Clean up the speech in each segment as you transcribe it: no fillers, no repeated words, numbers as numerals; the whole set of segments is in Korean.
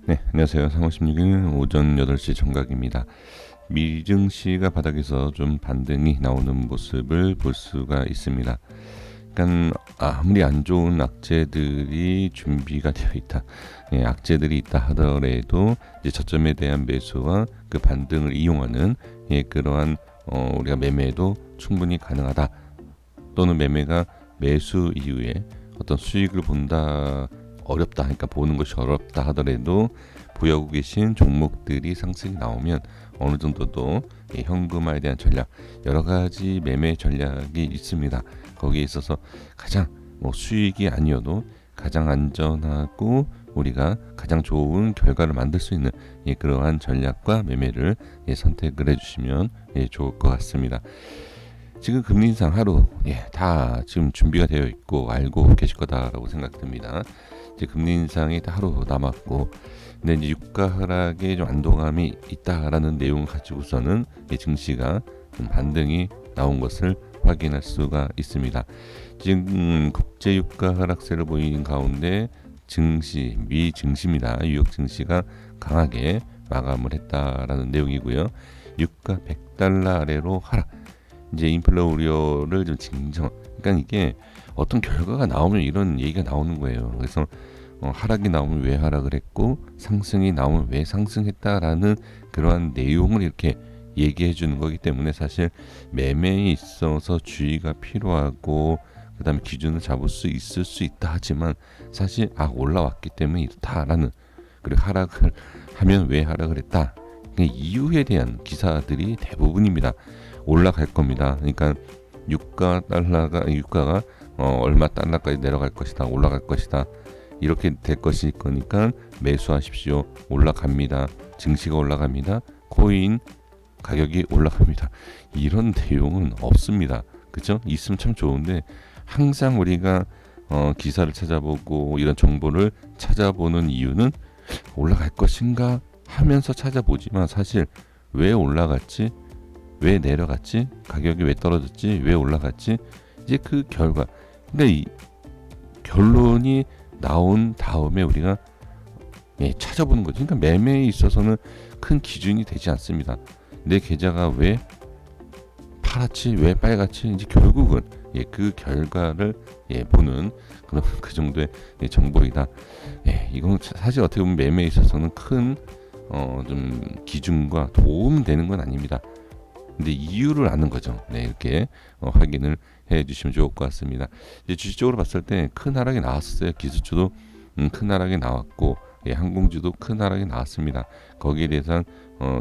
네, 안녕하세요. 3월 16일 오전 8시 정각입니다. 미증시가 바닥에서 좀 반등이 나오는 모습을 볼 수가 있습니다. 그러니까 아무리 안 좋은 악재들이 준비가 되어 있다, 악재들이 있다 하더라도 이제 저점에 대한 매수와 그 반등을 이용하는 그러한 우리가 매매도 충분히 가능하다. 또는 매매가 매수 이후에 어떤 수익을 본다 어렵다, 그러니까 보는 것이 어렵다 하더라도 보유하고 계신 종목들이 상승이 나오면 어느 정도도 현금화에 대한 전략, 여러 가지 매매 전략이 있습니다. 거기에 있어서 가장 수익이 아니어도 가장 안전하고 우리가 가장 좋은 결과를 만들 수 있는 그러한 전략과 매매를 선택을 해주시면 좋을 것 같습니다. 지금 금리 인상 하루 다 지금 준비가 되어 있고 알고 계실 거다라고 생각됩니다. 이제 금리 인상이 다 하루 남았고, 근데 이제 유가 하락에 좀 안도감이 있다라는 내용을 가지고서는 증시가 좀 반등이 나온 것을 확인할 수가 있습니다. 지금 국제 유가 하락세를 보이는 가운데 증시, 미 증시입니다. 뉴욕 증시가 강하게 마감을 했다라는 내용이고요. 유가 100달러 아래로 하락. 이제 인플레 우려를 좀 진정. 그러니까 이게 어떤 결과가 나오면 이런 얘기가 나오는 거예요. 그래서 하락이 나오면 왜 하락을 했고 상승이 나오면 왜 상승했다라는 그러한 내용을 이렇게 얘기해 주는 거기 때문에 사실 매매에 있어서 주의가 필요하고 그 다음에 기준을 잡을 수 있을 수 있다 하지만 사실 올라왔기 때문에 이렇다라는, 그리고 하락을 하면 왜 하락을 했다, 이유에 대한 기사들이 대부분입니다. 올라갈 겁니다. 그러니까 유가가 얼마 달러까지 내려갈 것이다, 올라갈 것이다, 이렇게 될 것일 거니까 매수하십시오. 올라갑니다. 증시가 올라갑니다. 코인 가격이 올라갑니다. 이런 내용은 없습니다. 그죠? 있으면 참 좋은데 항상 우리가 기사를 찾아보고 이런 정보를 찾아보는 이유는 올라갈 것인가 하면서 찾아보지만 사실 왜 올라갔지? 왜 내려갔지? 가격이 왜 떨어졌지? 왜 올라갔지? 이제 그 결과, 그러니까 이 결론이 나온 다음에 우리가 찾아보는 거죠. 그러니까 매매에 있어서는 큰 기준이 되지 않습니다. 내 계좌가 왜 파랗지, 왜 빨갛지, 이제 결국은 그 결과를 보는 그런 그 정도의 정보이다. 이건 사실 어떻게 보면 매매에 있어서는 큰 좀 기준과 도움 되는 건 아닙니다. 근데 이유를 아는 거죠. 이렇게 확인을 해주시면 좋을 것 같습니다. 이제 주식적으로 봤을 때 큰 하락이 나왔어요. 기술주도 큰 하락이 나왔고, 항공주도 큰 하락이 나왔습니다. 거기에 대해서는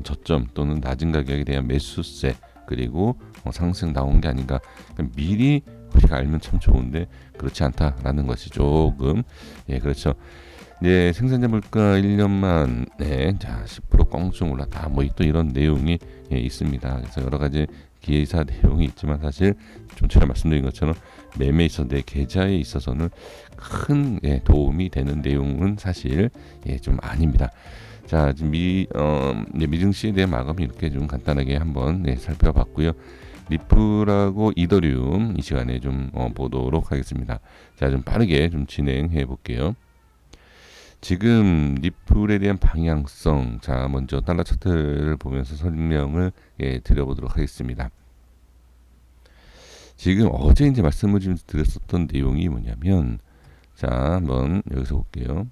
저점 또는 낮은 가격에 대한 매수세, 그리고 상승 나온 게 아닌가. 그러니까 미리 우리가 알면 참 좋은데 그렇지 않다라는 것이 조금 그렇죠. 생산자 물가 1년만 10% 껑충 올랐다, 또 이런 내용이 있습니다. 그래서 여러 가지 기사 내용이 있지만 사실 좀 제가 말씀드린 것처럼 매매에 있어서 내 계좌에 있어서는 큰 도움이 되는 내용은 사실 좀 아닙니다. 자, 지금 미증시에 대한 마감이 이렇게 좀 간단하게 한번 살펴봤고요. 리플하고 이더리움 이 시간에 좀 보도록 하겠습니다. 자, 좀 빠르게 좀 진행해 볼게요. 지금 리플에 대한 방향성, 자 먼저 달러 차트를 보면서 설명을 드려보도록 하겠습니다. 지금 어제 이제 말씀을 좀 드렸었던 내용이 뭐냐면, 자 한번 여기서 볼게요.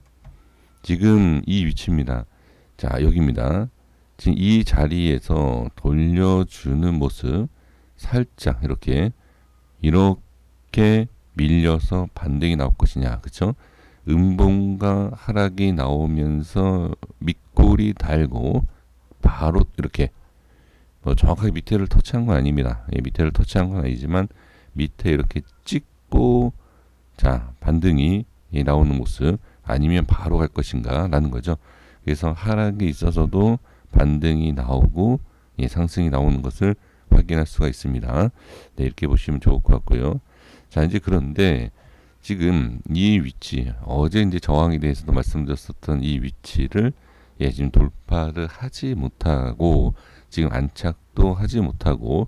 지금 이 위치입니다. 자 여기입니다. 지금 이 자리에서 돌려주는 모습, 살짝 이렇게 밀려서 반등이 나올 것이냐, 그쵸? 음봉과 하락이 나오면서 밑골이 달고 바로 이렇게 정확하게 밑에를 터치한 건 아닙니다. 밑에를 터치한 건 아니지만 밑에 이렇게 찍고 자 반등이 나오는 모습, 아니면 바로 갈 것인가 라는 거죠. 그래서 하락이 있어서도 반등이 나오고 상승이 나오는 것을 확인할 수가 있습니다. 이렇게 보시면 좋을 것 같고요. 자 이제 그런데 지금 이 위치, 어제 이제 저항에 대해서도 말씀드렸었던 이 위치를 지금 돌파를 하지 못하고 지금 안착도 하지 못하고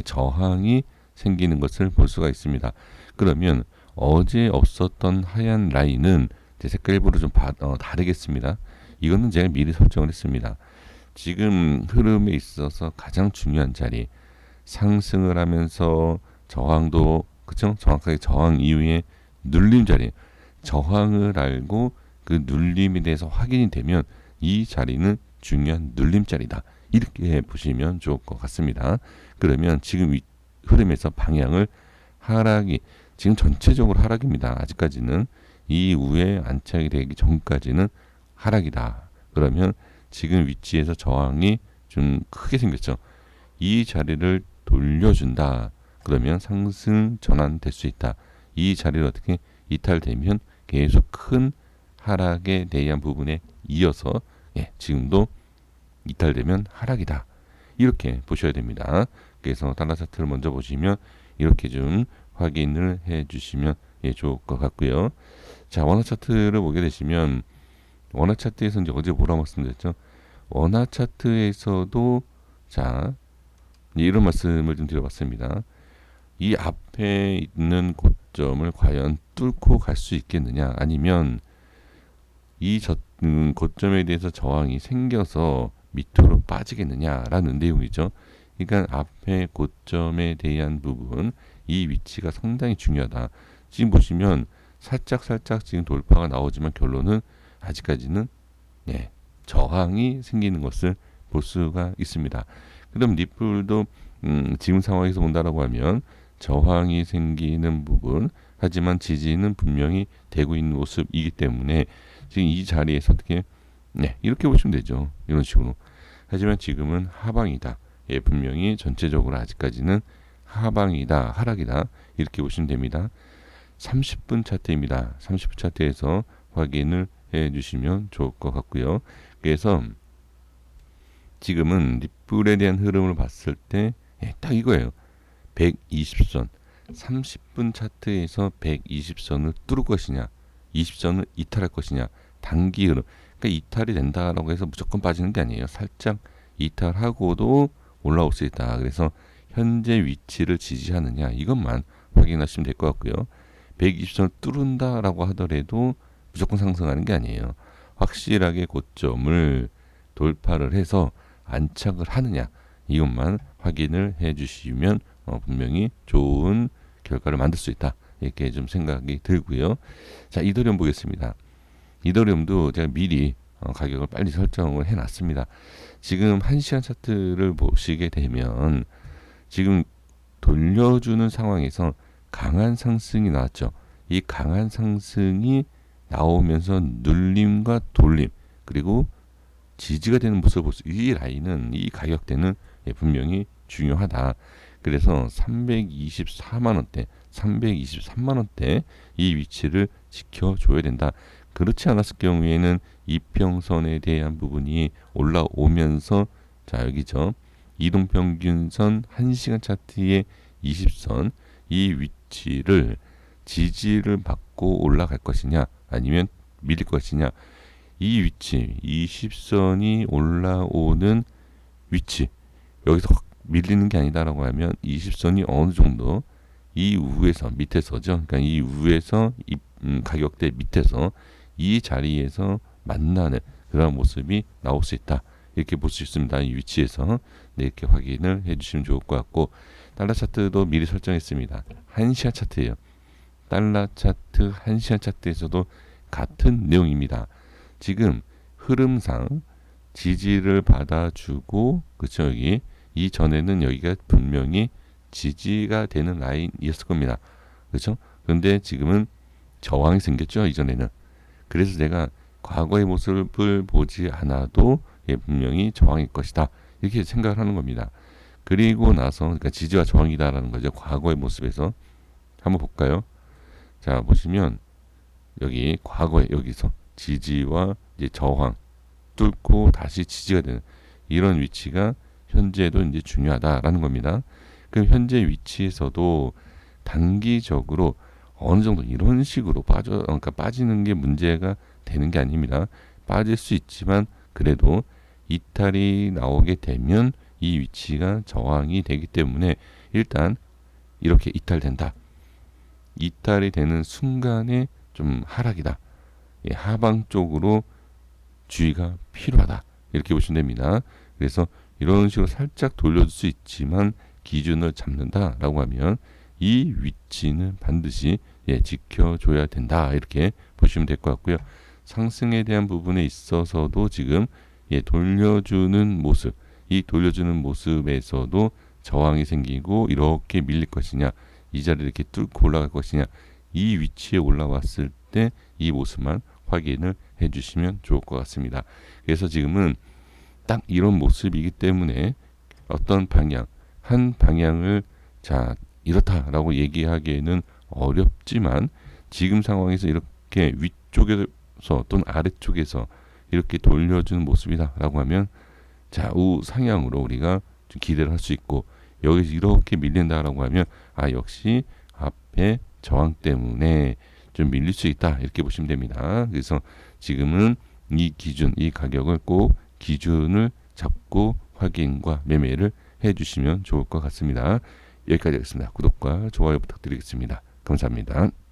저항이 생기는 것을 볼 수가 있습니다. 그러면 어제 없었던 하얀 라인은 제 색깔 일부러 좀 다르겠습니다. 이거는 제가 미리 설정을 했습니다. 지금 흐름에 있어서 가장 중요한 자리, 상승을 하면서 저항도 그쵸? 정확하게 저항 이후에 눌림 자리, 저항을 알고 그 눌림에 대해서 확인이 되면 이 자리는 중요한 눌림 자리다. 이렇게 보시면 좋을 것 같습니다. 그러면 지금 이 흐름에서 방향을 하락이 지금 전체적으로 하락입니다. 아직까지는 이후에 안착이 되기 전까지는 하락이다. 그러면 지금 위치에서 저항이 좀 크게 생겼죠. 이 자리를 돌려준다. 그러면 상승 전환될 수 있다. 이 자리를 어떻게 이탈되면 계속 큰 하락에 대한 부분에 이어서 지금도 이탈되면 하락이다. 이렇게 보셔야 됩니다. 그래서 달러 차트를 먼저 보시면 이렇게 좀 확인을 해 주시면 좋을 것 같고요. 자, 원화 차트를 보게 되시면 원화 차트에서 이제 어제 뭐라고 말씀드렸죠? 원화 차트에서도 자, 이런 말씀을 좀 드려봤습니다. 이 앞에 있는 고점을 과연 뚫고 갈 수 있겠느냐, 아니면 이 고점에 대해서 저항이 생겨서 밑으로 빠지겠느냐라는 내용이죠. 그러니까 앞에 고점에 대한 부분, 이 위치가 상당히 중요하다. 지금 보시면 살짝 지금 돌파가 나오지만 결론은 아직까지는 저항이 생기는 것을 볼 수가 있습니다. 그럼 리플도 지금 상황에서 본다라고 하면 저항이 생기는 부분, 하지만 지지는 분명히 되고 있는 모습이기 때문에 지금 이 자리에서 어떻게 이렇게 보시면 되죠. 이런 식으로. 하지만 지금은 하방이다. 분명히 전체적으로 아직까지는 하방이다, 하락이다, 이렇게 보시면 됩니다. 30분 차트입니다. 30분 차트에서 확인을 해 주시면 좋을 것 같고요. 그래서 지금은 리플에 대한 흐름을 봤을 때 딱 이거예요. 120선, 30분 차트에서 120선을 뚫을 것이냐, 20선을 이탈할 것이냐, 단기 흐름. 그러니까 이탈이 된다라고 해서 무조건 빠지는 게 아니에요. 살짝 이탈하고도 올라올 수 있다. 그래서 현재 위치를 지지하느냐, 이것만 확인하시면 될 것 같고요. 120선을 뚫는다라고 하더라도 무조건 상승하는 게 아니에요. 확실하게 고점을 돌파를 해서 안착을 하느냐, 이것만 확인을 해 주시면 분명히 좋은 결과를 만들 수 있다. 이렇게 좀 생각이 들고요. 자, 이더리움 보겠습니다. 이더리움도 제가 미리 가격을 빨리 설정을 해 놨습니다. 지금 1시간 차트를 보시게 되면 지금 돌려주는 상황에서 강한 상승이 나왔죠. 이 강한 상승이 나오면서 눌림과 돌림, 그리고 지지가 되는 모습을 볼 수, 이 라인은, 이 가격대는 분명히 중요하다. 그래서 324만원대, 323만원대 이 위치를 지켜줘야 된다. 그렇지 않았을 경우에는 이평선에 대한 부분이 올라오면서, 자, 여기죠. 이동평균선 1시간 차트의 20선, 이 위치를 지지를 받고 올라갈 것이냐, 아니면 밀릴 것이냐, 이 위치, 20선이 올라오는 위치, 여기서 확 밀리는 게 아니다라고 하면 20선이 어느 정도 이 위에서, 밑에서죠. 그러니까 이 위에서, 이 가격대 밑에서 이 자리에서 만나는 그런 모습이 나올 수 있다. 이렇게 볼 수 있습니다. 이 위치에서 이렇게 확인을 해주시면 좋을 것 같고, 달러 차트도 미리 설정했습니다. 1시간 차트예요. 달러 차트 1시간 차트에서도 같은 내용입니다. 지금 흐름상 지지를 받아주고, 그쵸, 여기 이전에는 여기가 분명히 지지가 되는 라인이었을 겁니다. 그렇죠? 그런데 지금은 저항이 생겼죠, 이전에는. 그래서 제가 과거의 모습을 보지 않아도 분명히 저항일 것이다, 이렇게 생각을 하는 겁니다. 그리고 나서, 그러니까 지지와 저항이다라는 거죠. 과거의 모습에서 한번 볼까요? 자, 보시면 여기 과거에, 여기서 지지와 이제 저항 뚫고 다시 지지가 되는 이런 위치가 현재도 이제 중요하다라는 겁니다. 그럼 현재 위치에서도 단기적으로 어느 정도 이런 식으로 그러니까 빠지는 게 문제가 되는 게 아닙니다. 빠질 수 있지만 그래도 이탈이 나오게 되면 이 위치가 저항이 되기 때문에 일단 이렇게 이탈된다. 이탈이 되는 순간에 좀 하락이다. 하방 쪽으로 주의가 필요하다. 이렇게 보시면 됩니다. 그래서 이런 식으로 살짝 돌려줄 수 있지만 기준을 잡는다라고 하면 이 위치는 반드시 지켜줘야 된다. 이렇게 보시면 될 것 같고요. 상승에 대한 부분에 있어서도 지금 돌려주는 모습, 이 돌려주는 모습에서도 저항이 생기고 이렇게 밀릴 것이냐, 이 자리를 이렇게 뚫고 올라갈 것이냐, 이 위치에 올라왔을 때 이 모습만 확인을 해주시면 좋을 것 같습니다. 그래서 지금은 딱 이런 모습이기 때문에 어떤 방향, 한 방향을 자 이렇다라고 얘기하기에는 어렵지만 지금 상황에서 이렇게 위쪽에서 또는 아래쪽에서 이렇게 돌려주는 모습이다라고 하면 좌우 상향으로 우리가 좀 기대를 할 수 있고, 여기서 이렇게 밀린다라고 하면 역시 앞에 저항 때문에 좀 밀릴 수 있다, 이렇게 보시면 됩니다. 그래서 지금은 이 기준, 이 가격을 꼭 기준을 잡고 확인과 매매를 해주시면 좋을 것 같습니다. 여기까지 하겠습니다. 구독과 좋아요 부탁드리겠습니다. 감사합니다.